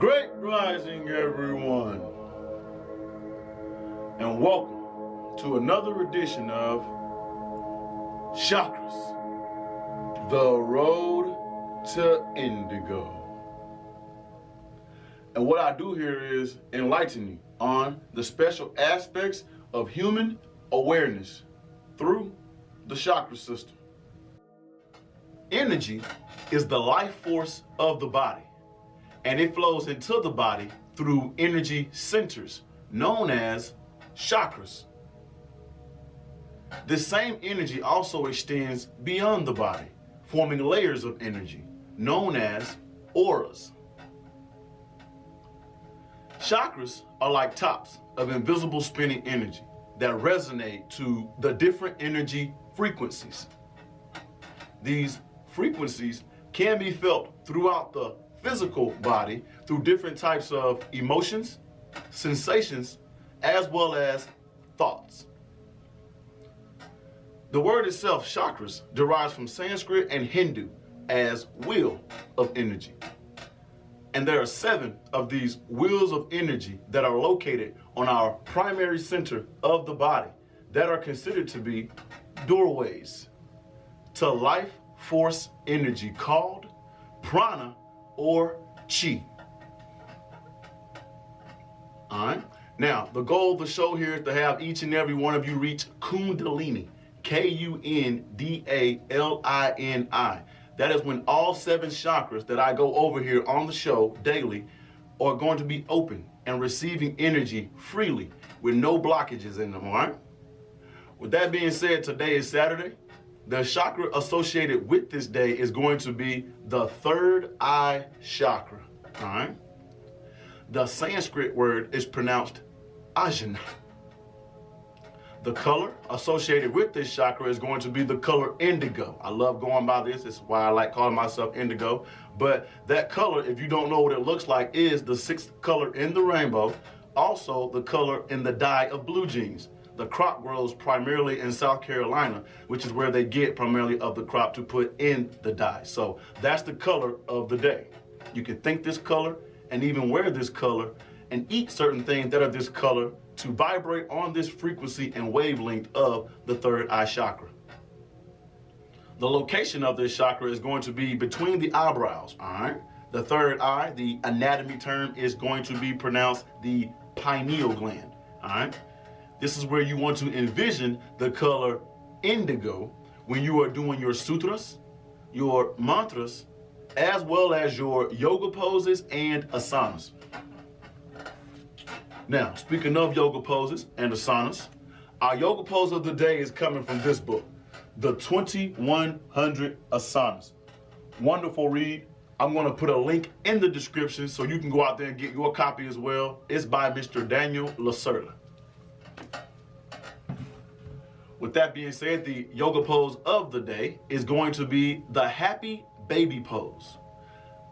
Great rising, everyone, and welcome to another edition of Chakras, the road to Indigo. And what I do here is enlighten you on the special aspects of human awareness through the chakra system. Energy is the life force of the body, and it flows into the body through energy centers known as chakras. This same energy also extends beyond the body, forming layers of energy known as auras. Chakras are like tops of invisible spinning energy that resonate to the different energy frequencies. These frequencies can be felt throughout the physical body through different types of emotions, sensations, as well as thoughts. The word itself, chakras, derives from Sanskrit and Hindu as wheel of energy. And there are 7 of these wheels of energy that are located on our primary center of the body that are considered to be doorways to life force energy called prana or chi. All right. Now, the goal of the show here is to have each and every one of you reach Kundalini, Kundalini. That is when all 7 chakras that I go over here on the show daily are going to be open and receiving energy freely with no blockages in them, all right? With that being said, today is Saturday. The chakra associated with this day is going to be the third eye chakra, all right? The Sanskrit word is pronounced ajna. The color associated with this chakra is going to be the color indigo. I love going by this. It's why I like calling myself indigo. But that color, if you don't know what it looks like, is the 6th color in the rainbow. Also, the color in the dye of blue jeans. The crop grows primarily in South Carolina, which is where they get primarily of the crop to put in the dye. So that's the color of the day. You can think this color and even wear this color and eat certain things that are this color to vibrate on this frequency and wavelength of the third eye chakra. The location of this chakra is going to be between the eyebrows, all right? The third eye, the anatomy term, is going to be pronounced the pineal gland, all right? This is where you want to envision the color indigo when you are doing your sutras, your mantras, as well as your yoga poses and asanas. Now, speaking of yoga poses and asanas, our yoga pose of the day is coming from this book, The 2100 Asanas. Wonderful read. I'm going to put a link in the description so you can go out there and get your copy as well. It's by Mr. Daniel Lacerda. With that being said, the yoga pose of the day is going to be the happy baby pose.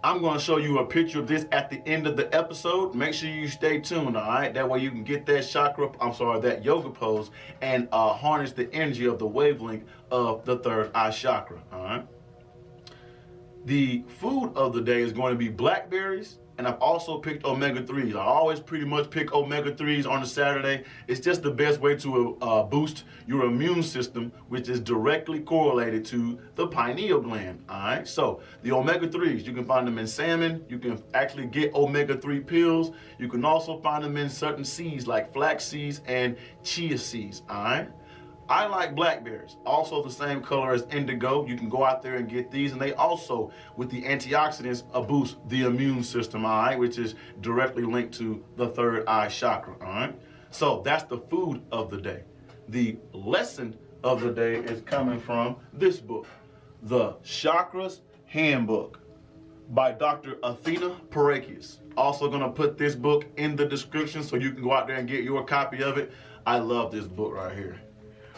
I'm going to show you a picture of this at the end of the episode. Make sure you stay tuned, all right? That way you can get that that yoga pose and harness the energy of the wavelength of the third eye chakra, all right? The food of the day is going to be blackberries, and I've also picked omega-3s. I always pretty much pick omega-3s on a Saturday. It's just the best way to boost your immune system, which is directly correlated to the pineal gland, all right? So the omega-3s, you can find them in salmon. You can actually get omega-3 pills. You can also find them in certain seeds like flax seeds and chia seeds, all right? I like blackberries, also the same color as indigo. You can go out there and get these, and they also, with the antioxidants, boost the immune system, all right, which is directly linked to the third eye chakra, all right? So that's the food of the day. The lesson of the day is coming from this book, The Chakras Handbook by Dr. Athena Parakias. Also gonna put this book in the description so you can go out there and get your copy of it. I love this book right here.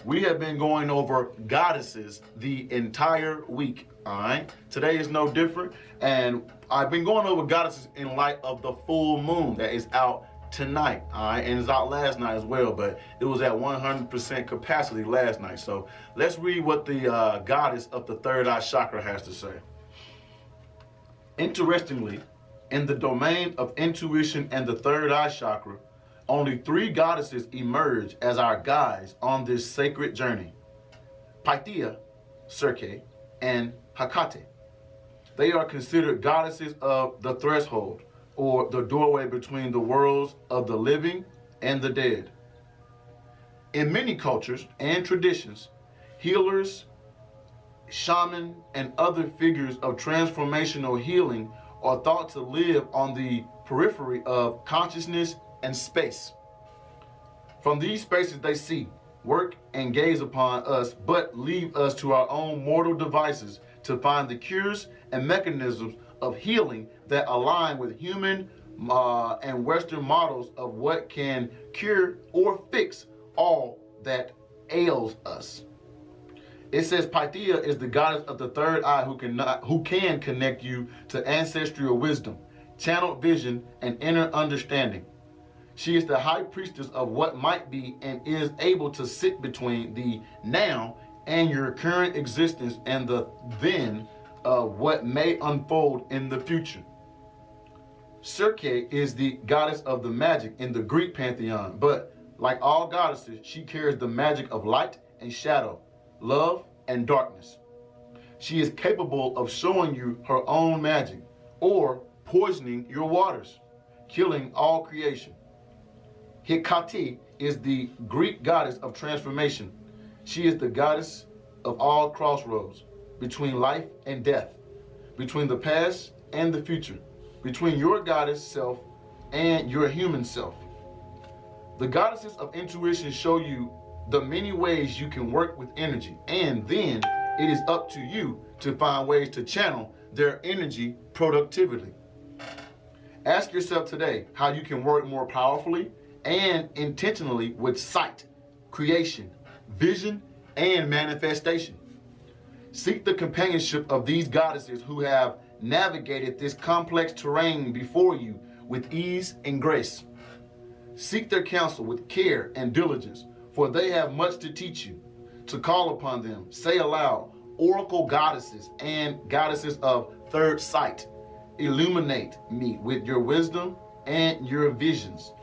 We have been going over goddesses the entire week, all right? Today is no different, and I've been going over goddesses in light of the full moon that is out tonight, all right? And it's out last night as well, but it was at 100% capacity last night. So let's read what the goddess of the third eye chakra has to say. Interestingly, In the domain of intuition and the third eye chakra, only 3 goddesses emerge as our guides on this sacred journey: Pythia, Circe, and Hecate. They are considered goddesses of the threshold, or the doorway between the worlds of the living and the dead. In many cultures and traditions, healers, shamans, and other figures of transformational healing are thought to live on the periphery of consciousness and space. From these spaces they see, work, and gaze upon us, but leave us to our own mortal devices to find the cures and mechanisms of healing that align with human and Western models of what can cure or fix all that ails us. It says Pythia is the goddess of the third eye who can connect you to ancestral wisdom, channeled vision, and inner understanding. She is the high priestess of what might be and is able to sit between the now and your current existence and the then of what may unfold in the future. Circe is the goddess of the magic in the Greek pantheon, but like all goddesses, she carries the magic of light and shadow, love and darkness. She is capable of showing you her own magic or poisoning your waters, killing all creation. Hecate is the Greek goddess of transformation. She is the goddess of all crossroads, between life and death, between the past and the future, between your goddess self and your human self. The goddesses of intuition show you the many ways you can work with energy, and then it is up to you to find ways to channel their energy productively. Ask yourself today how you can work more powerfully and intentionally with sight, creation, vision, and manifestation. Seek the companionship of these goddesses who have navigated this complex terrain before you with ease and grace. Seek their counsel with care and diligence, for they have much to teach you. To call upon them, say aloud, oracle goddesses and goddesses of third sight, illuminate me with your wisdom and your visions.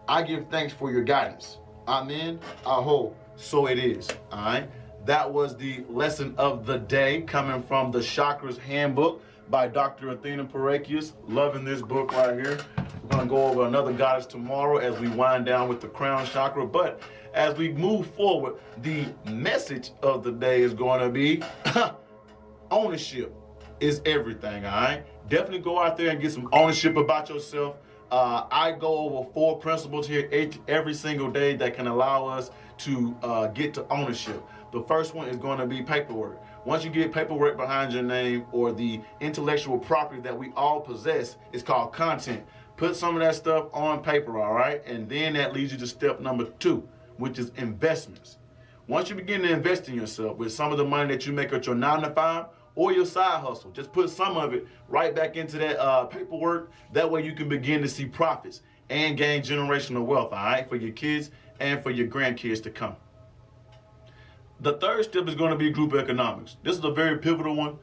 I give thanks for your guidance. Amen. Aho. So it is. All right. That was the lesson of the day coming from the Chakras Handbook by Dr. Athena Parakius. Loving this book right here. We're going to go over another goddess tomorrow as we wind down with the crown chakra. But as we move forward, the message of the day is going to be ownership is everything. All right. Definitely go out there and get some ownership about yourself. I go over 4 principles here every single day that can allow us to get to ownership. The first one is going to be paperwork. Once you get paperwork behind your name, or the intellectual property that we all possess, it's called content. Put some of that stuff on paper, all right? And then that leads you to step number 2, which is investments. Once you begin to invest in yourself with some of the money that you make at your 9 to 5 or your side hustle, just put some of it right back into that paperwork. That way you can begin to see profits and gain generational wealth, all right, for your kids and for your grandkids to come. The third step is going to be group economics. This is a very pivotal one.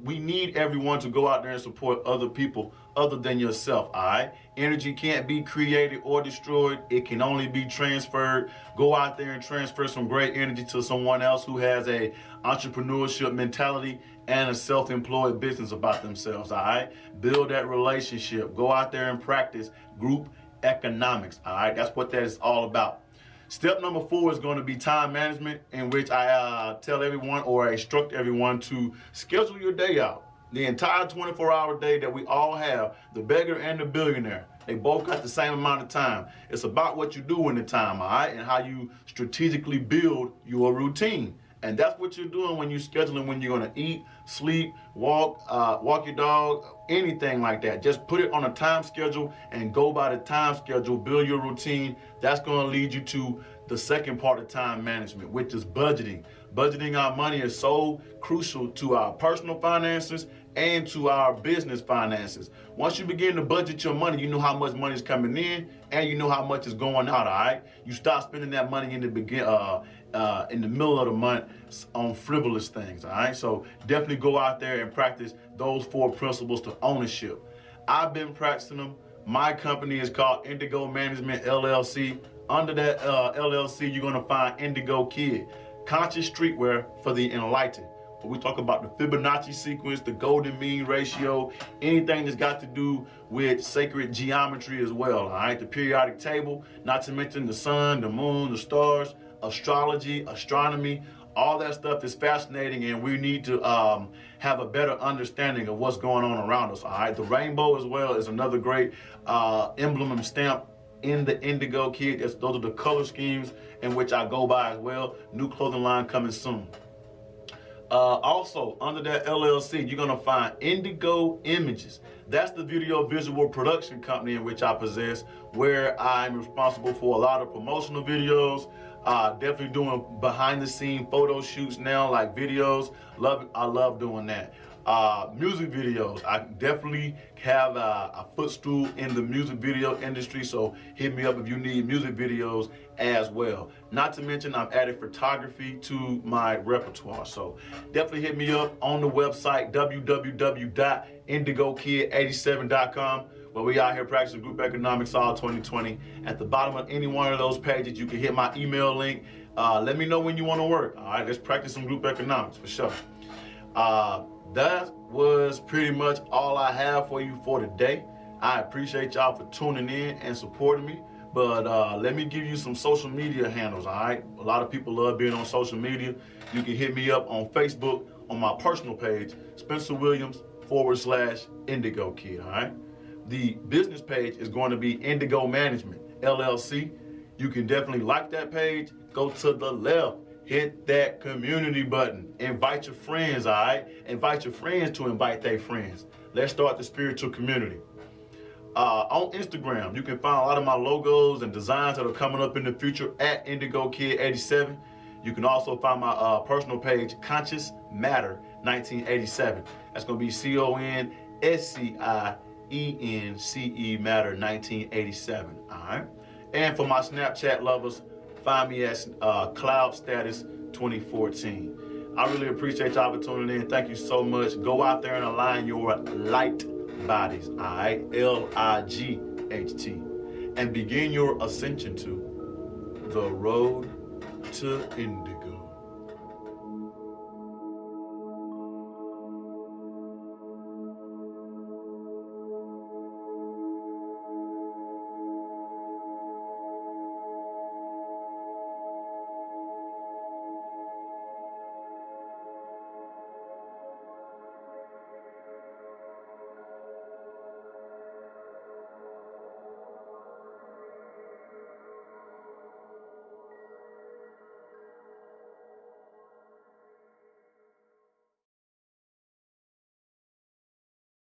We need everyone to go out there and support other people other than yourself, all right? Energy can't be created or destroyed. It can only be transferred. Go out there and transfer some great energy to someone else who has a entrepreneurship mentality and a self-employed business about themselves, all right? Build that relationship. Go out there and practice group economics, all right? That's what that is all about. Step number 4 is going to be time management, in which I tell everyone or instruct everyone to schedule your day out. The entire 24-hour day that we all have, the beggar and the billionaire, they both got the same amount of time. It's about what you do in the time, all right, and how you strategically build your routine. And that's what you're doing when you're scheduling when you're going to eat, sleep, walk your dog, anything like that. Just put it on a time schedule and go by the time schedule, build your routine. That's going to lead you to the second part of time management, which is budgeting. Budgeting our money is so crucial to our personal finances and to our business finances. Once you begin to budget your money, you know how much money is coming in and you know how much is going out, all right? You start spending that money in the middle of the month on frivolous things, all right? So definitely go out there and practice those 4 principles to ownership. I've been practicing them. My company is called Indigo Management LLC. Under that LLC, you're gonna find Indigo Kid, conscious streetwear for the enlightened. We talk about the Fibonacci sequence, the golden mean ratio, anything that's got to do with sacred geometry as well, all right? The periodic table, not to mention the sun, the moon, the stars, astrology, astronomy, all that stuff is fascinating, and we need to have a better understanding of what's going on around us, all right? The rainbow as well is another great emblem and stamp in the Indigo Kid. Those are the color schemes in which I go by as well. New clothing line coming soon. Also, under that LLC, you're gonna find Indigo Images. That's the video visual production company in which I possess, where I'm responsible for a lot of promotional videos, definitely doing behind the scene photo shoots now, like videos. I love doing that. Music videos, I definitely have a footstool in the music video industry, so hit me up if you need music videos as well. Not to mention I've added photography to my repertoire, so definitely hit me up on the website www.indigokid87.com, where we out here practicing group economics all 2020. At the bottom of any one of those pages, you can hit my email link. Let me know when you want to work. All right, let's practice some group economics for sure. That was pretty much all I have for you for today. I appreciate y'all for tuning in and supporting me. But let me give you some social media handles, all right? A lot of people love being on social media. You can hit me up on Facebook on my personal page, Spencer Williams /Indigo Kid, all right? The business page is going to be Indigo Management LLC. You can definitely like that page. Go to the left. Hit that community button. Invite your friends, all right? Invite your friends to invite their friends. Let's start the spiritual community. On Instagram, you can find a lot of my logos and designs that are coming up in the future at Indigo Kid 87. You can also find my personal page, Conscious Matter 1987. That's going to be CONSCIENCE Matter 1987, all right? And for my Snapchat lovers, find me at Cloud Status 2014. I really appreciate y'all for tuning in. Thank you so much. Go out there and align your light bodies, all right? LIGHT. And begin your ascension to the road to Indigo.